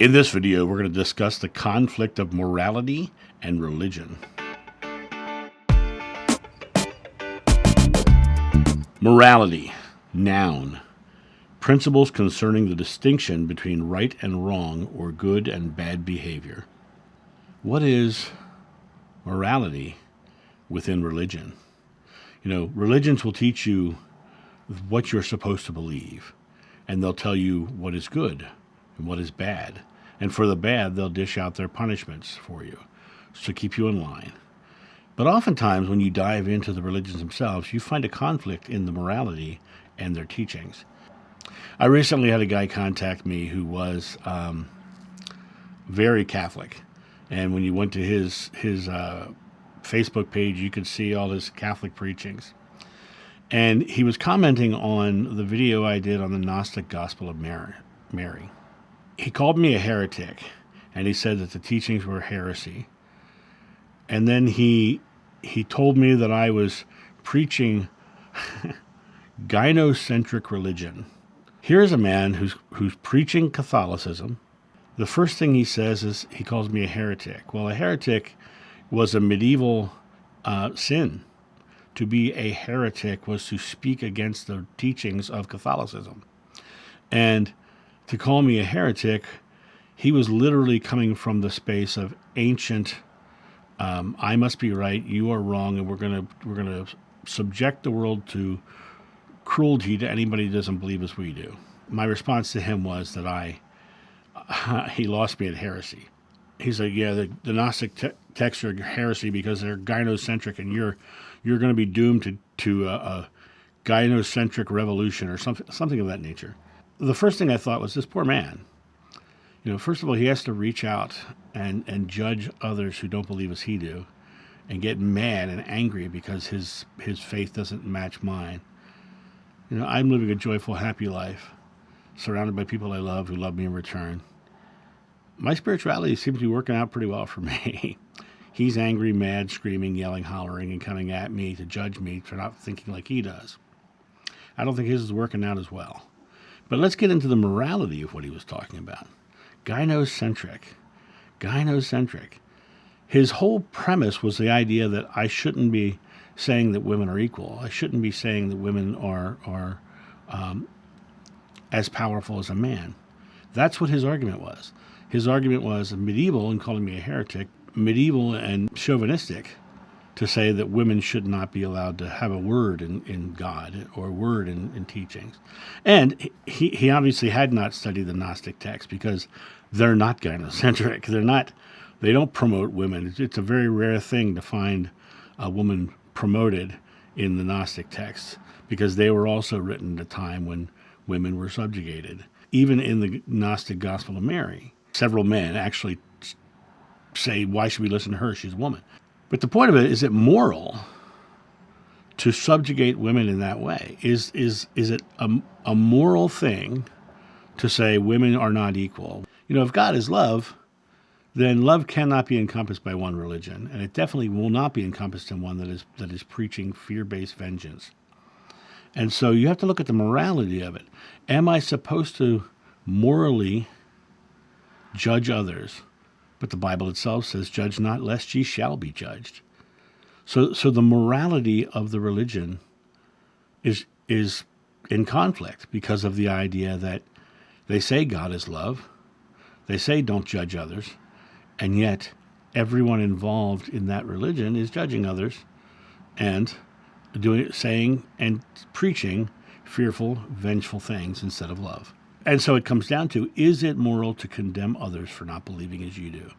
In this video, we're going to discuss the conflict of morality and religion. Morality, noun. Principles concerning the distinction between right and wrong or good and bad behavior. What is morality within religion? Religions will teach you what you're supposed to believe, and they'll tell you what is good and what is bad. And for the bad, they'll dish out their punishments for you to keep you in line. But oftentimes, when you dive into the religions themselves, you find a conflict in the morality and their teachings. I recently had a guy contact me who was very Catholic. And when you went to his Facebook page, you could see all his Catholic preachings. And he was commenting on the video I did on the Gnostic Gospel of Mary. He called me a heretic, and he said that the teachings were heresy. And then he told me that I was preaching gynocentric religion. Here's a man who's preaching Catholicism. The first thing he says is he calls me a heretic. Well, a heretic was a medieval sin. To be a heretic was to speak against the teachings of Catholicism. And to call me a heretic, he was literally coming from the space of ancient, I must be right, you are wrong, and we're gonna subject the world to cruelty to anybody who doesn't believe as we do. My response to him was that he lost me at heresy. He's like, yeah, the Gnostic texts are heresy because they're gynocentric, and you're going to be doomed to a gynocentric revolution or something of that nature. The first thing I thought was, this poor man. First of all, he has to reach out and judge others who don't believe as he do, and get mad and angry because his faith doesn't match mine. I'm living a joyful, happy life, surrounded by people I love who love me in return. My spirituality seems to be working out pretty well for me. He's angry, mad, screaming, yelling, hollering, and coming at me to judge me for not thinking like he does. I don't think his is working out as well. But let's get into the morality of what he was talking about. Gynocentric. His whole premise was the idea that I shouldn't be saying that women are equal. I shouldn't be saying that women are as powerful as a man. That's what his argument was. His argument was medieval, and calling me a heretic, medieval and chauvinistic, to say that women should not be allowed to have a word in God or a word in teachings. And he obviously had not studied the Gnostic texts, because they're not gynocentric. They don't promote women. It's a very rare thing to find a woman promoted in the Gnostic texts, because they were also written at a time when women were subjugated. Even in the Gnostic Gospel of Mary, several men actually say, why should we listen to her? She's a woman. But the point of it, is it moral to subjugate women in that way? Is it a moral thing to say women are not equal? If God is love, then love cannot be encompassed by one religion, and it definitely will not be encompassed in one that is preaching fear-based vengeance. And so you have to look at the morality of it. Am I supposed to morally judge others? But the Bible itself says, judge not, lest ye shall be judged. So the morality of the religion is in conflict because of the idea that they say God is love. They say don't judge others. And yet everyone involved in that religion is judging others and saying and preaching fearful, vengeful things instead of love. And so it comes down to, is it moral to condemn others for not believing as you do?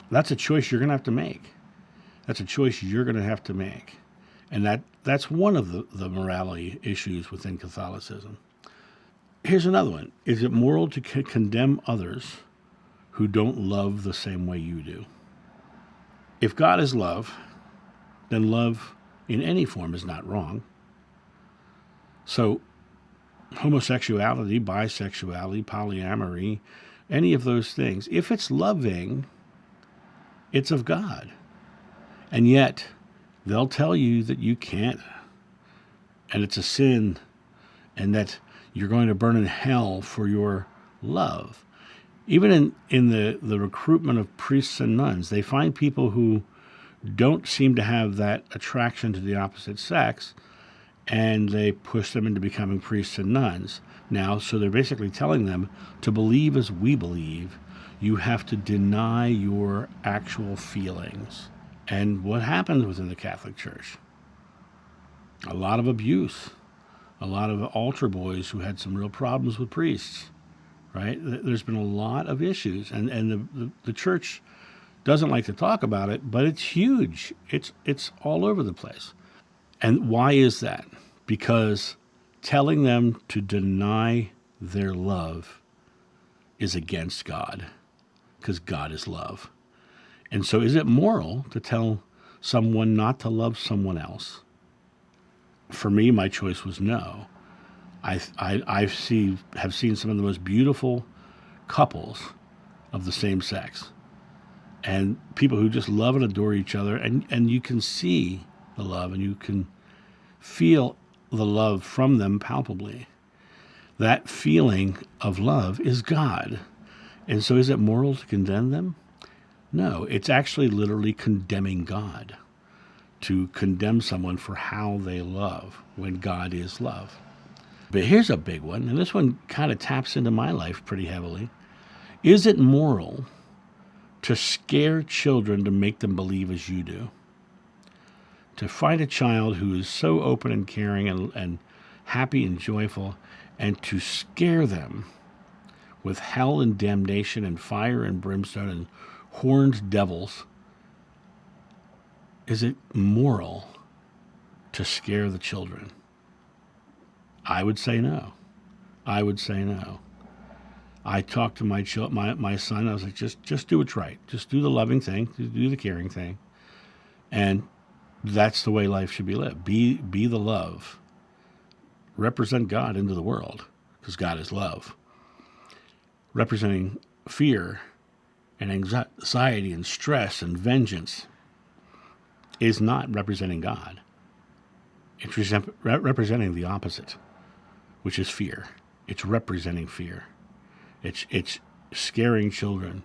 That's a choice you're going to have to make. And that's one of the morality issues within Catholicism. Here's another one. Is it moral to condemn others who don't love the same way you do? If God is love, then love in any form is not wrong. So homosexuality, bisexuality, polyamory, any of those things, if it's loving, it's of God. And yet, they'll tell you that you can't, and it's a sin, and that you're going to burn in hell for your love. Even in the recruitment of priests and nuns, they find people who don't seem to have that attraction to the opposite sex, and they push them into becoming priests and nuns. Now, so they're basically telling them to believe as we believe, you have to deny your actual feelings. And what happens within the Catholic Church? A lot of abuse, a lot of altar boys who had some real problems with priests, right? There's been a lot of issues, and the church doesn't like to talk about it, but it's huge. It's all over the place. And why is that? Because telling them to deny their love is against God, because God is love. And so is it moral to tell someone not to love someone else? For me, my choice was no. Have seen some of the most beautiful couples of the same sex, and people who just love and adore each other, and you can see the love, and you can feel the love from them palpably. That feeling of love is God. And so is it moral to condemn them? No, it's actually literally condemning God, to condemn someone for how they love when God is love. But here's a big one, and this one kind of taps into my life pretty heavily. Is it moral to scare children to make them believe as you do? To find a child who is so open and caring and happy and joyful, and to scare them with hell and damnation and fire and brimstone and horned devils, is it moral to scare the children? I would say no. I would say no. I talked to my son. I was like, just do what's right. Just do the loving thing. Do the caring thing. And that's the way life should be lived. Be the love. Represent God into the world, because God is love. Representing fear and anxiety and stress and vengeance is not representing God. It's representing the opposite, which is fear. It's representing fear. It's scaring children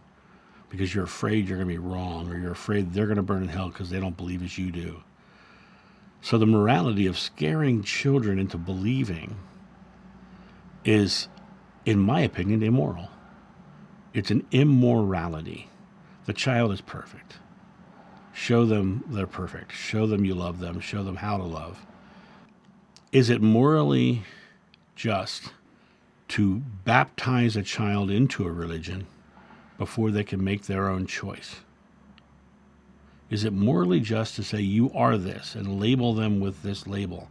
because you're afraid you're going to be wrong, or you're afraid they're going to burn in hell because they don't believe as you do. So the morality of scaring children into believing is, in my opinion, immoral. It's an immorality. The child is perfect. Show them they're perfect. Show them you love them. Show them how to love. Is it morally just to baptize a child into a religion before they can make their own choice? Is it morally just to say you are this and label them with this label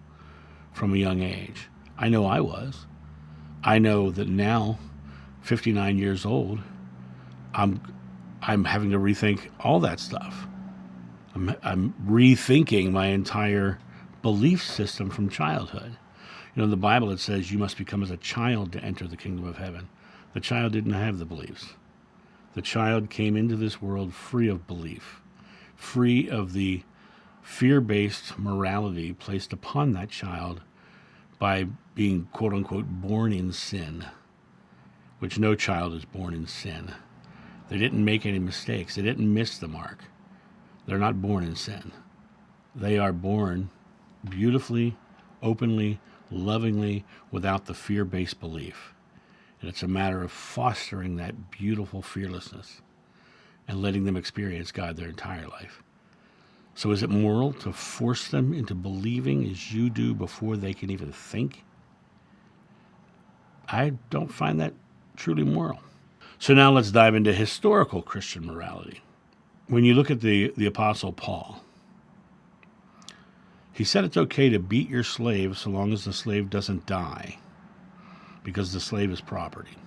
from a young age? I know I was. I know that now, 59 years old, I'm having to rethink all that stuff. I'm rethinking my entire belief system from childhood. In the Bible it says you must become as a child to enter the kingdom of heaven. The child didn't have the beliefs. The child came into this world free of belief, free of the fear-based morality placed upon that child by being, quote-unquote, born in sin, which no child is born in sin. They didn't make any mistakes. They didn't miss the mark. They're not born in sin. They are born beautifully, openly, lovingly, without the fear-based belief. And it's a matter of fostering that beautiful fearlessness and letting them experience God their entire life. So is it moral to force them into believing as you do before they can even think? I don't find that truly moral. So now let's dive into historical Christian morality. When you look at the Apostle Paul, he said it's okay to beat your slave so long as the slave doesn't die, because the slave is property.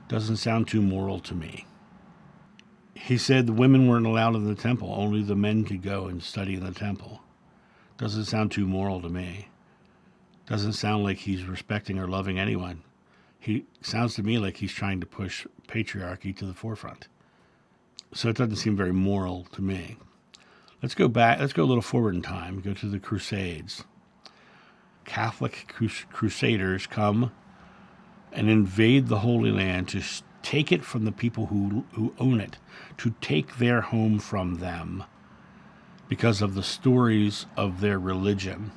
Doesn't sound too moral to me. He said the women weren't allowed in the temple, only the men could go and study in the temple. Doesn't sound too moral to me. Doesn't sound like he's respecting or loving anyone. He sounds to me like he's trying to push patriarchy to the forefront. So it doesn't seem very moral to me. Let's go back. Let's go a little forward in time. Go to the Crusades. Catholic crusaders come and invade the Holy Land to take it from the people who own it, to take their home from them because of the stories of their religion.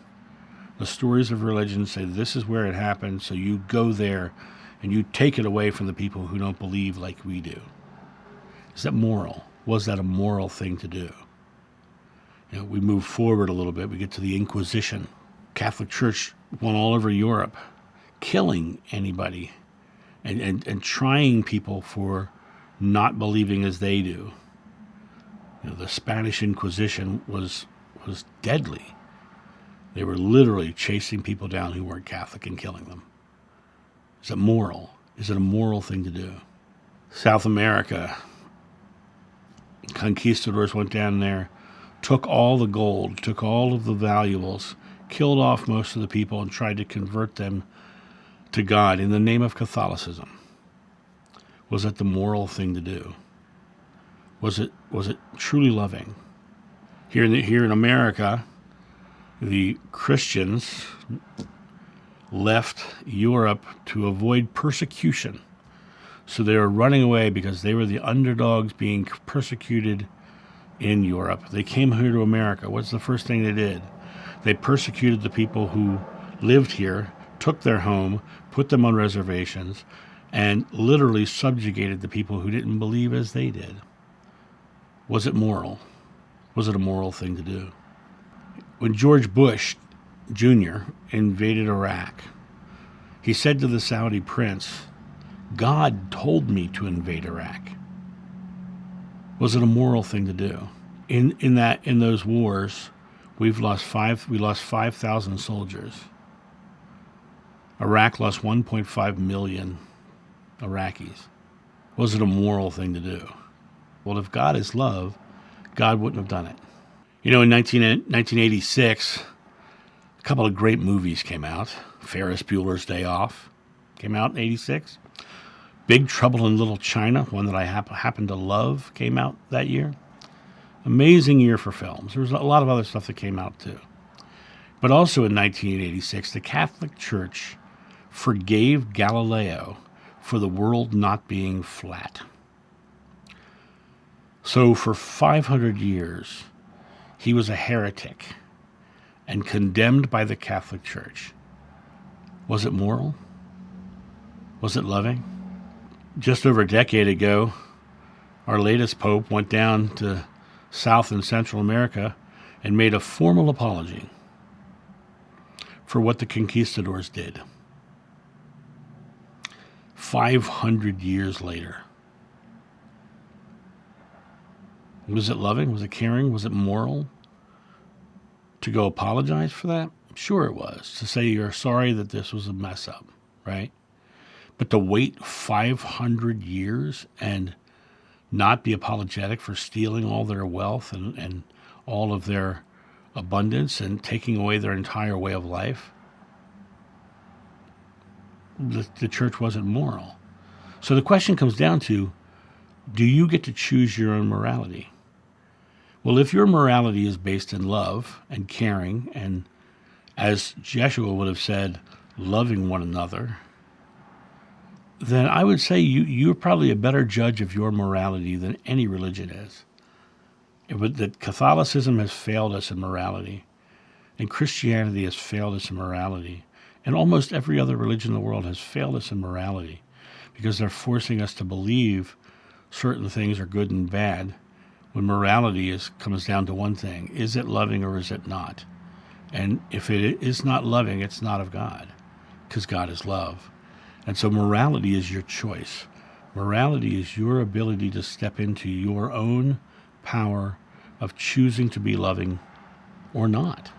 The stories of religion say this is where it happened, so you go there and you take it away from the people who don't believe like we do. Is that moral? Was that a moral thing to do? We move forward a little bit. We get to the Inquisition. Catholic Church went all over Europe, killing anybody and trying people for not believing as they do. The Spanish Inquisition was deadly. They were literally chasing people down who weren't Catholic and killing them. Is it moral? Is it a moral thing to do? South America, conquistadors went down there, took all the gold, took all of the valuables, killed off most of the people, and tried to convert them to God in the name of Catholicism. Was it the moral thing to do? Was it truly loving? Here in America, the Christians left Europe to avoid persecution. So they were running away because they were the underdogs being persecuted in Europe. They came here to America. What's the first thing they did? They persecuted the people who lived here, took their home, put them on reservations, and literally subjugated the people who didn't believe as they did. Was it moral? Was it a moral thing to do? When George Bush Jr. invaded Iraq, he said to the Saudi prince, "God told me to invade Iraq." Was it a moral thing to do? In those wars, we lost 5,000 soldiers. Iraq lost 1.5 million Iraqis. Was it a moral thing to do? Well, if God is love, God wouldn't have done it. In 1986, a couple of great movies came out. Ferris Bueller's Day Off came out in 86. Big Trouble in Little China, one that I happen to love, came out that year. Amazing year for films. There was a lot of other stuff that came out too. But also in 1986, the Catholic Church forgave Galileo for the world not being flat. So for 500 years, he was a heretic and condemned by the Catholic Church. Was it moral? Was it loving? Just over a decade ago, our latest pope went down to South and Central America and made a formal apology for what the conquistadors did. 500 years later. Was it loving? Was it caring? Was it moral to go apologize for that? Sure it was. To say you're sorry that this was a mess up, right? But to wait 500 years and not be apologetic for stealing all their wealth and all of their abundance and taking away their entire way of life, the church wasn't moral. So the question comes down to, do you get to choose your own morality? Well, if your morality is based in love and caring and, as Jeshua would have said, loving one another, then I would say you're probably a better judge of your morality than any religion is. That Catholicism has failed us in morality, and Christianity has failed us in morality, and almost every other religion in the world has failed us in morality because they're forcing us to believe certain things are good and bad, when morality comes down to one thing: is it loving or is it not? And if it is not loving, it's not of God, because God is love. And so morality is your choice. Morality is your ability to step into your own power of choosing to be loving or not.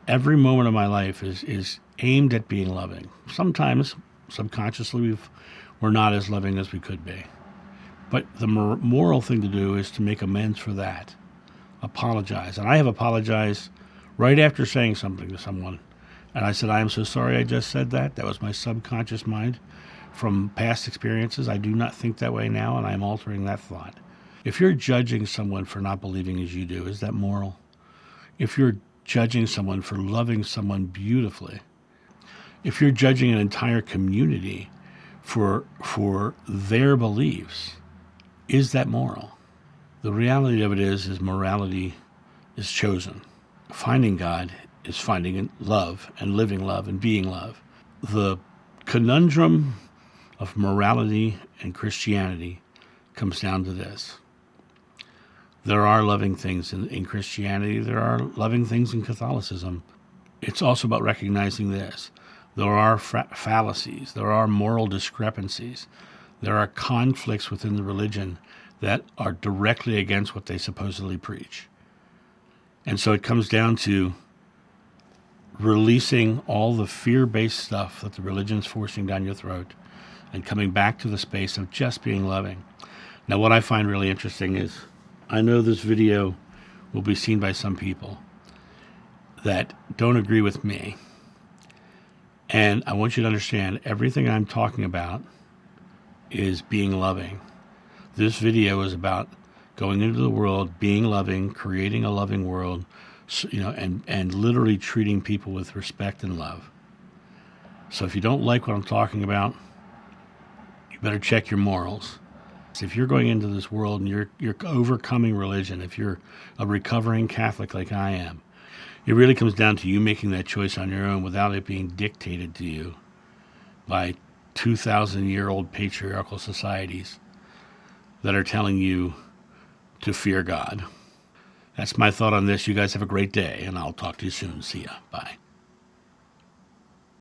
Every moment of my life is aimed at being loving. Sometimes, subconsciously, we're not as loving as we could be. But the moral thing to do is to make amends for that. Apologize. And I have apologized right after saying something to someone. And I said, I am so sorry I just said that. That was my subconscious mind from past experiences. I do not think that way now, and I am altering that thought. If you're judging someone for not believing as you do, is that moral? If you're judging someone for loving someone beautifully, if you're judging an entire community for their beliefs. Is that moral? The reality of it is morality is chosen. Finding God is finding love and living love and being love. The conundrum of morality and Christianity comes down to this. There are loving things in Christianity. There are loving things in Catholicism. It's also about recognizing this. There are fallacies. There are moral discrepancies. There are conflicts within the religion that are directly against what they supposedly preach. And so it comes down to releasing all the fear-based stuff that the religion's forcing down your throat and coming back to the space of just being loving. Now, what I find really interesting is I know this video will be seen by some people that don't agree with me. And I want you to understand everything I'm talking about is being loving. This video is about going into the world, being loving, creating a loving world, and literally treating people with respect and love. So if you don't like what I'm talking about, you better check your morals. If you're going into this world and you're overcoming religion, if you're a recovering Catholic like I am, it really comes down to you making that choice on your own without it being dictated to you by 2,000-year-old patriarchal societies that are telling you to fear God. That's my thought on this. You guys have a great day, and I'll talk to you soon. See ya. Bye.